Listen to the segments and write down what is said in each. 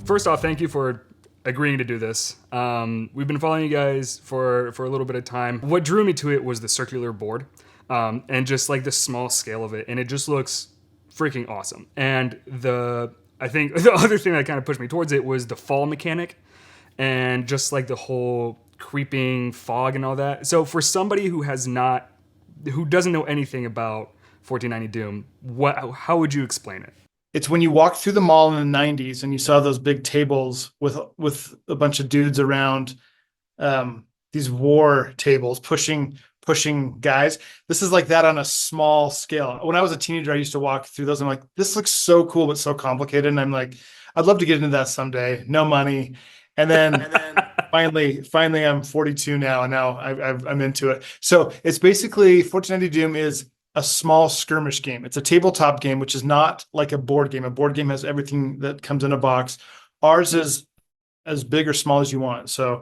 First off, thank you for agreeing to do this. We've been following you guys for a little bit of time. What drew me to it was the circular board, and just like the small scale of it, and it just looks freaking awesome. And I think the other thing that kind of pushed me towards it was the fall mechanic, and just like the whole creeping fog and all that. So for somebody who doesn't know anything about 1490 Doom, how would you explain it? It's when you walked through the mall in the 90s and you saw those big tables with a bunch of dudes around, these war tables pushing guys. This is like that on a small scale. When I was a teenager, I used to walk through those. And I'm like, this looks so cool, but so complicated. And I'm like, I'd love to get into that someday. No money. And then finally, I'm 42 now, and now I'm into it. So it's basically 1490 Doom is a small skirmish game. It's a tabletop game, which is not like a board game. A board game has everything that comes in a box. Ours is as big or small as you want. So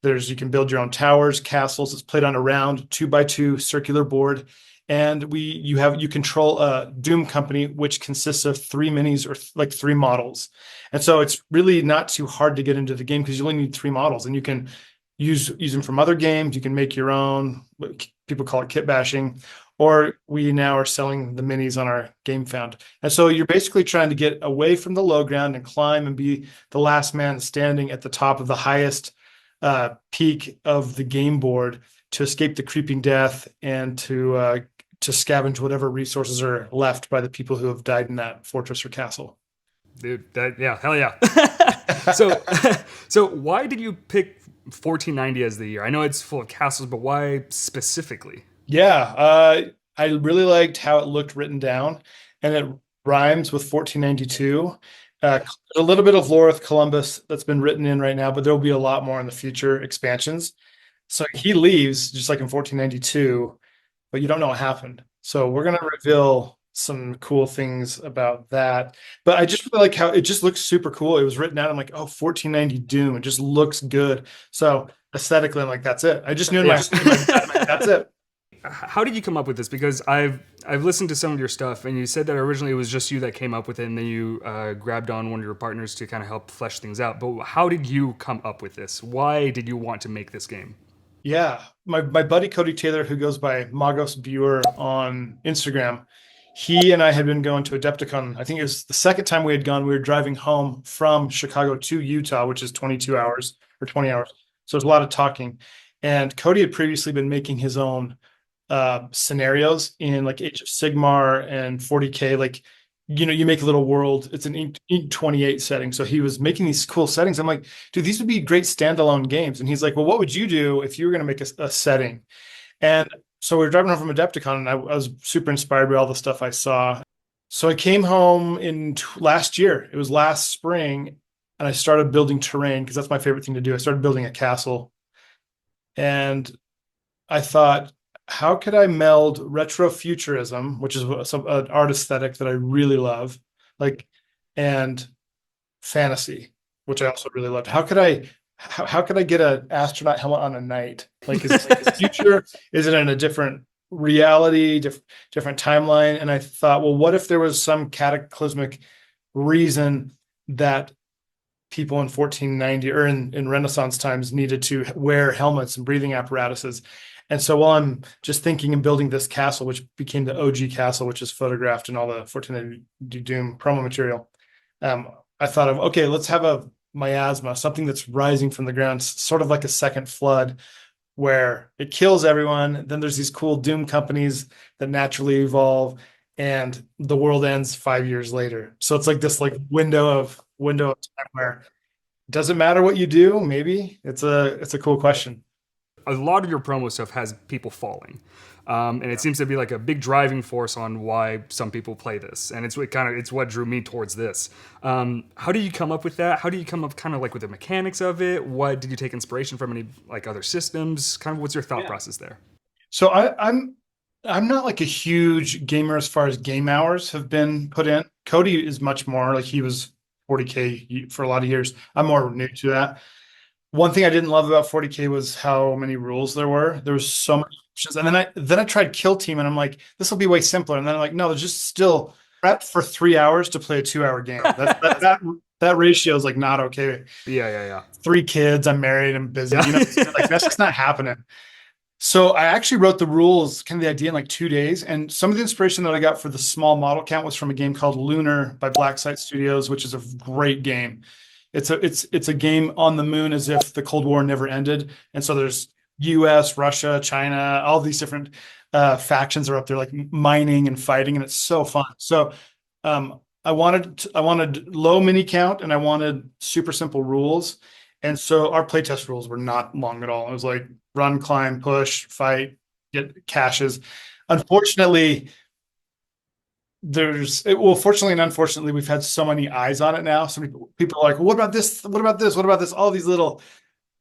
you can build your own towers, castles. It's played on a round 2x2 circular board. And you control a Doom company, which consists of 3 minis or like 3 models. And so it's really not too hard to get into the game because you only need 3 models, and you can use them from other games. You can make your own. People call it kit bashing. Or we now are selling the minis on our Game Found. And so you're basically trying to get away from the low ground and climb and be the last man standing at the top of the highest peak of the game board to escape the creeping death and to scavenge whatever resources are left by the people who have died in that fortress or castle. Dude, yeah, hell yeah. So, so why did you pick 1490 as the year? I know it's full of castles, but why specifically? Yeah, I really liked how it looked written down, and it rhymes with 1492. A little bit of lore with Columbus that's been written in right now, but there'll be a lot more in the future expansions. So he leaves just like in 1492, but you don't know what happened. So we're gonna reveal some cool things about that. But I just really like how it just looks super cool. It was written out. I'm like, oh, 1490 Doom. It just looks good. So aesthetically, I'm like, that's it. I just knew in my I'm like, that's it. How did you come up with this? Because I've listened to some of your stuff, and you said that originally it was just you that came up with it, and then you grabbed on one of your partners to kind of help flesh things out. But how did you come up with this? Why did you want to make this game? Yeah, my buddy Cody Taylor, who goes by Magos Buer on Instagram, he and I had been going to Adepticon. I think it was the second time we had gone. We were driving home from Chicago to Utah, which is 22 hours or 20 hours. So there's a lot of talking. And Cody had previously been making his own scenarios in like Age of Sigmar and 40K. Like, you make a little world. It's an Ink 28 setting. So he was making these cool settings. I'm like, dude, these would be great standalone games. And he's like, well, what would you do if you were going to make a setting? And so we were driving home from Adepticon, and I was super inspired by all the stuff I saw. So I came home in last year. It was last spring, and I started building terrain because that's my favorite thing to do. I started building a castle, and I thought, how could I meld retrofuturism, which is an art aesthetic that I really love, like, and fantasy, which I also really loved. How could I get an astronaut helmet on a knight? Like, is it like the future? Is it in a different reality, different timeline? And I thought, well, what if there was some cataclysmic reason that people in 1490 or in Renaissance times needed to wear helmets and breathing apparatuses? And so while I'm just thinking and building this castle, which became the OG castle, which is photographed in all the 1490 Doom promo material, I thought of, okay, let's have a miasma, something that's rising from the ground, sort of like a second flood where it kills everyone. Then there's these cool Doom companies that naturally evolve, and the world ends 5 years later. So it's like this like window of time where it doesn't matter what you do. Maybe it's a cool question. A lot of your promo stuff has people falling, and it seems to be like a big driving force on why some people play this, and it's what drew me towards this. How do you come up with that? How do you come up kind of like with the mechanics of it? What did you take inspiration from? Any like other systems? Kind of what's your thought process there? So I'm not like a huge gamer as far as game hours have been put in. Cody is much more like he was 40K for a lot of years. I'm more new to that. One thing I didn't love about 40K was how many rules there were. There was so many options. And then I tried Kill Team, and I'm like, this will be way simpler. And then I'm like, no, there's just still prep for 3 hours to play a 2 hour game. That that ratio is like not okay. Yeah, yeah, yeah. 3 kids, I'm married, I'm busy. Like Yeah. that's just not happening. So I actually wrote the rules, kind of the idea in like 2 days. And some of the inspiration that I got for the small model count was from a game called Lunar by Black Site Studios, which is a great game. It's a game on the moon as if the Cold War never ended. And so there's US, Russia, China, all these different factions are up there like mining and fighting, and it's so fun. So I wanted low mini count and I wanted super simple rules. And so our playtest rules were not long at all. It was like run, climb, push, fight, get caches. Unfortunately, fortunately and unfortunately, we've had so many eyes on it now. So people are like, well, what about this? What about this? What about this? All these little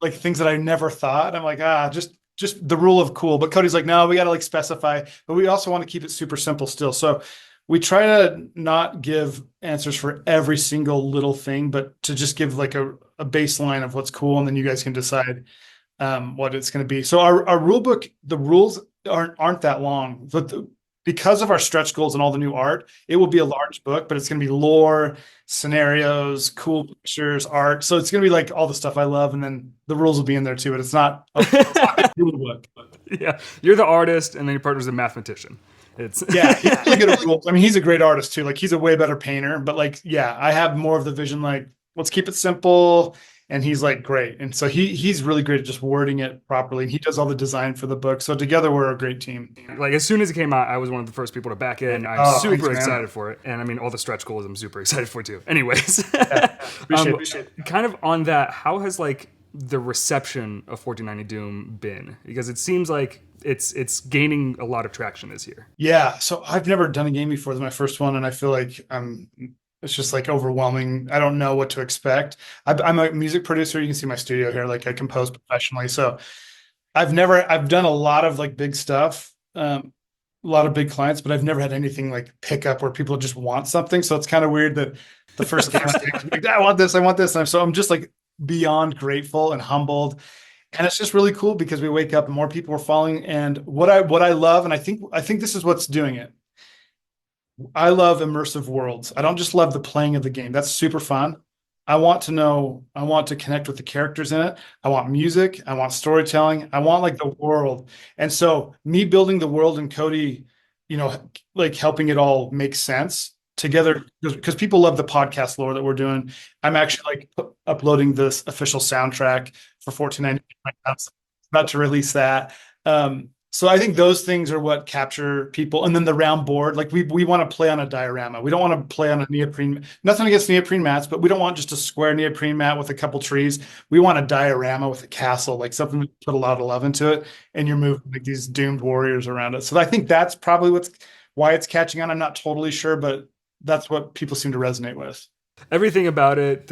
like things that I never thought. I'm like, just the rule of cool. But Cody's like, no, we got to like specify, but we also want to keep it super simple still. So we try to not give answers for every single little thing, but to just give like a baseline of what's cool, and then you guys can decide what it's going to be. So our rule book, the rules aren't that long, but because of our stretch goals and all the new art, it will be a large book, but it's going to be lore, scenarios, cool pictures, art. So it's going to be like all the stuff I love, and then the rules will be in there too. But it's not a rule book. Yeah, you're the artist, and then your partner's the mathematician. It's Yeah, he's really good at rules. I mean, he's a great artist too. Like he's a way better painter, but like, yeah, I have more of the vision. Like, let's keep it simple. And he's like great. And so he's really great at just wording it properly. And he does all the design for the book. So together we're a great team. like as soon as it came out, I was one of the first people to back it, and I'm Oh, super thanks, man. excited for it. And I mean, all the stretch goals, I'm super excited for too. Anyways, Yeah, appreciate it. kind of on that, how has like the reception of 1490 Doom been? Because it seems like it's gaining a lot of traction this year. Yeah. So I've never done a game before. This is my first one. And I feel like it's just like overwhelming. I don't know what to expect. I'm a music producer. You can see my studio here. Like I compose professionally. So I've done a lot of like big stuff, a lot of big clients, but I've never had anything like pick up where people just want something. So it's kind of weird that the first game I take, like, I want this, I want this. And so I'm just like beyond grateful and humbled. And it's just really cool because we wake up and more people are following. And what I love, and I think this is what's doing it. I love immersive worlds. I don't just love the playing of the game. That's super fun. I want to connect with the characters in it. I want music. I want storytelling. I want like the world. And so me building the world and Cody, like helping it all make sense together because people love the podcast lore that we're doing. I'm actually like uploading this official soundtrack for 1490 right now. So about to release that. So I think those things are what capture people. And then the round board, like we want to play on a diorama. We don't want to play on a neoprene, nothing against neoprene mats, but we don't want just a square neoprene mat with a couple trees. We want a diorama with a castle, like something that put a lot of love into it. And you're moving like these doomed warriors around it. So I think that's probably why it's catching on. I'm not totally sure, but that's what people seem to resonate with. Everything about it,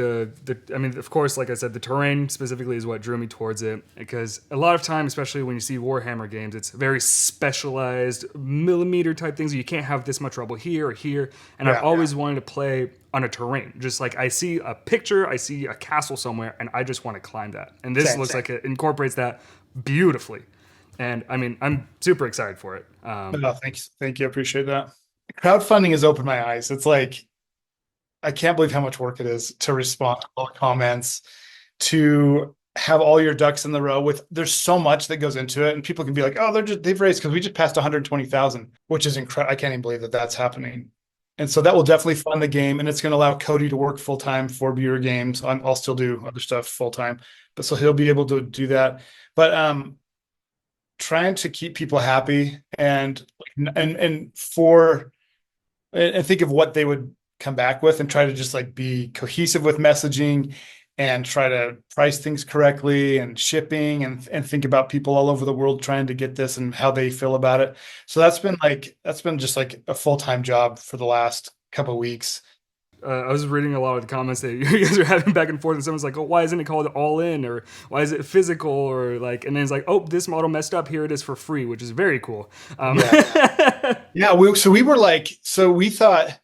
I mean, of course, like I said, the terrain specifically is what drew me towards it, because a lot of time, especially when you see Warhammer games, it's very specialized millimeter type things. You can't have this much rubble here or here, and I've always wanted to play on a terrain. Just like I see a picture, I see a castle somewhere, and I just want to climb that. And this looks like it incorporates that beautifully. And I mean, I'm super excited for it. No, thanks. Thank you. I appreciate that. Crowdfunding has opened my eyes. It's like, I can't believe how much work it is to respond to all the comments, to have all your ducks in the row there's so much that goes into it. And people can be like, oh, they've raised because we just passed 120,000, which is incredible. I can't even believe that that's happening. And so that will definitely fund the game. And it's going to allow Cody to work full time for Buer Games. I'll still do other stuff full time, but so he'll be able to do that. But trying to keep people happy and think of what they would come back with and try to just like be cohesive with messaging and try to price things correctly and shipping and think about people all over the world trying to get this and how they feel about it. So that's been just like a full-time job for the last couple of weeks. I was reading a lot of the comments that you guys are having back and forth, and someone's like, "Oh, why isn't it called All In?" or "Why is it physical?" or like, and then it's like, "Oh, this model messed up. Here it is for free," which is very cool. Yeah. We thought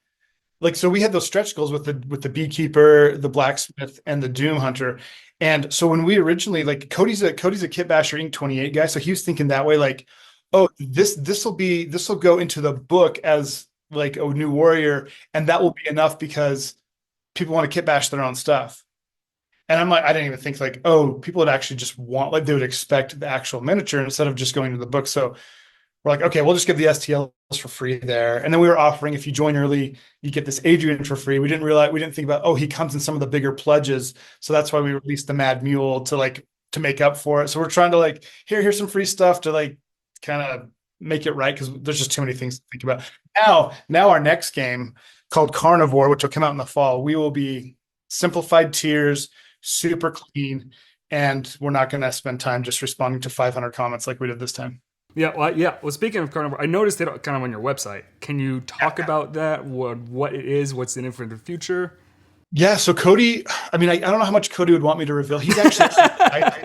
like, so we had those stretch goals with the beekeeper, the blacksmith, and the doom hunter. And so when we originally like Cody's a Kit Basher Inc. 28 guy, so he was thinking that way, like, oh, this will go into the book as like a new warrior, and that will be enough because people want to kit bash their own stuff. And I'm like, I didn't even think like, oh, people would actually just want, like, they would expect the actual miniature instead of just going to the book. So we're like, okay, we'll just give the STLs for free there. And then we were offering, if you join early, you get this Adrian for free. We didn't think about, oh, he comes in some of the bigger pledges. So that's why we released the Mad Mule to make up for it. So we're trying to like, here's some free stuff to like kind of make it right, because there's just too many things to think about. Now our next game called Carnivore, which will come out in the fall, we will be simplified tiers, super clean, and we're not going to spend time just responding to 500 comments like we did this time. Yeah, well, speaking of carnivore, I noticed it kind of on your website. Can you talk about that? What it is? What's in it for the future? Yeah, so Cody, I mean, I don't know how much Cody would want me to reveal. He's actually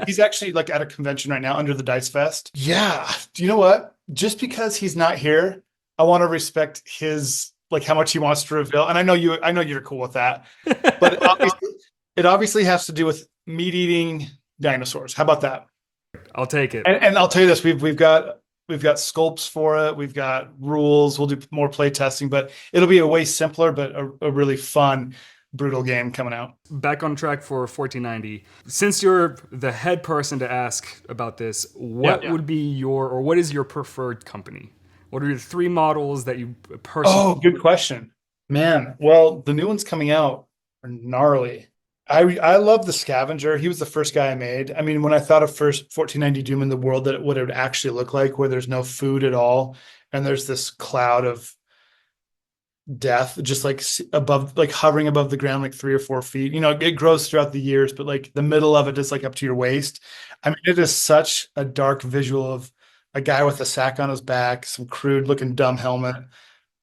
he's actually like at a convention right now under the Dice Fest. Yeah, do you know what? Just because he's not here, I want to respect his, like, how much he wants to reveal. And I know you're cool with that. But it obviously has to do with meat eating dinosaurs. How about that? I'll take it. And I'll tell you this, we've got sculpts for it, we've got rules, we'll do more play testing, but it'll be a way simpler but a really fun brutal game coming out. Back on track for 1490. Since you're the head person to ask about this, what would be what is your preferred company? What are your 3 models that you personally? Oh, good question, man. Well, the new ones coming out are gnarly. I love the Scavenger. He was the first guy I made. I mean, when I thought of first 1490 Doom in the world, that what it would actually look like, where there's no food at all, and there's this cloud of death just like above, like hovering above the ground like 3 or 4 feet. It grows throughout the years, but like the middle of it is like up to your waist. I mean, it is such a dark visual of a guy with a sack on his back, some crude looking dumb helmet,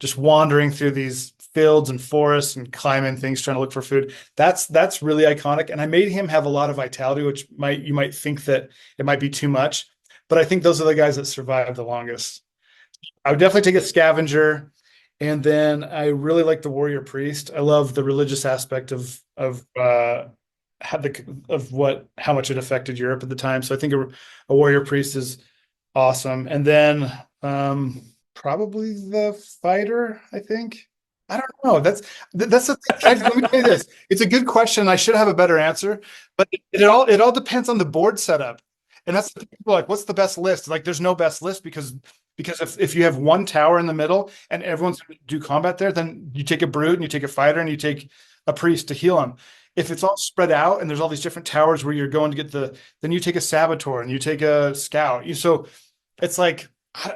just wandering through these fields and forests and climbing things trying to look for food. That's really iconic. And I made him have a lot of vitality, which you might think that it might be too much, but I think those are the guys that survive the longest. I would definitely take a Scavenger. And then I really like the Warrior Priest. I love the religious aspect of how much it affected Europe at the time. So I think a Warrior Priest is awesome. And then probably the Fighter, I think. I don't know. That's the thing. Let me tell you this. It's a good question. I should have a better answer, but it all depends on the board setup. And that's the people like, what's the best list? Like, there's no best list because if you have one tower in the middle and everyone's going to do combat there, then you take a brute and you take a fighter and you take a priest to heal them. If it's all spread out and there's all these different towers where you're going to get then you take a saboteur and you take a scout. So it's like,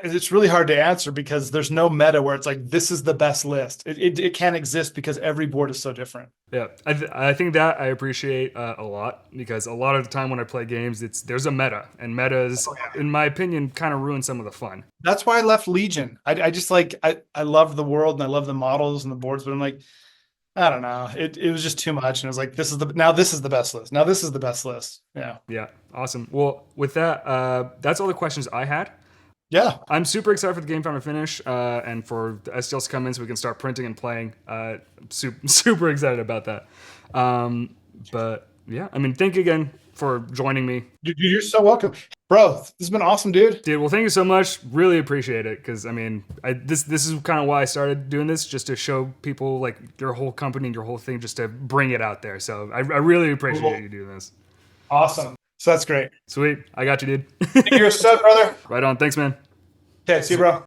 it's really hard to answer because there's no meta where it's like, this is the best list. It can't exist because every board is so different. Yeah, I think that I appreciate a lot, because a lot of the time when I play games, there's a meta, and metas, in my opinion, kind of ruin some of the fun. That's why I left Legion. I just like, I love the world and I love the models and the boards, but I'm like, I don't know. It was just too much. And it was like, this is the best list. Now this is the best list. Yeah. Yeah. Awesome. Well, with that, that's all the questions I had. Yeah. I'm super excited for the game time to finish, and for the STLs to come in so we can start printing and playing. Super excited about that. But yeah, I mean, thank you again for joining me. Dude, you're so welcome. Bro, this has been awesome, dude. Dude, well, thank you so much. Really appreciate it, because I mean, this is kind of why I started doing this, just to show people like your whole company and your whole thing, just to bring it out there. So I really appreciate you doing this. Awesome. So that's great. Sweet. I got you, dude. You're a stud, brother. Right on. Thanks, man. Okay, see you, bro.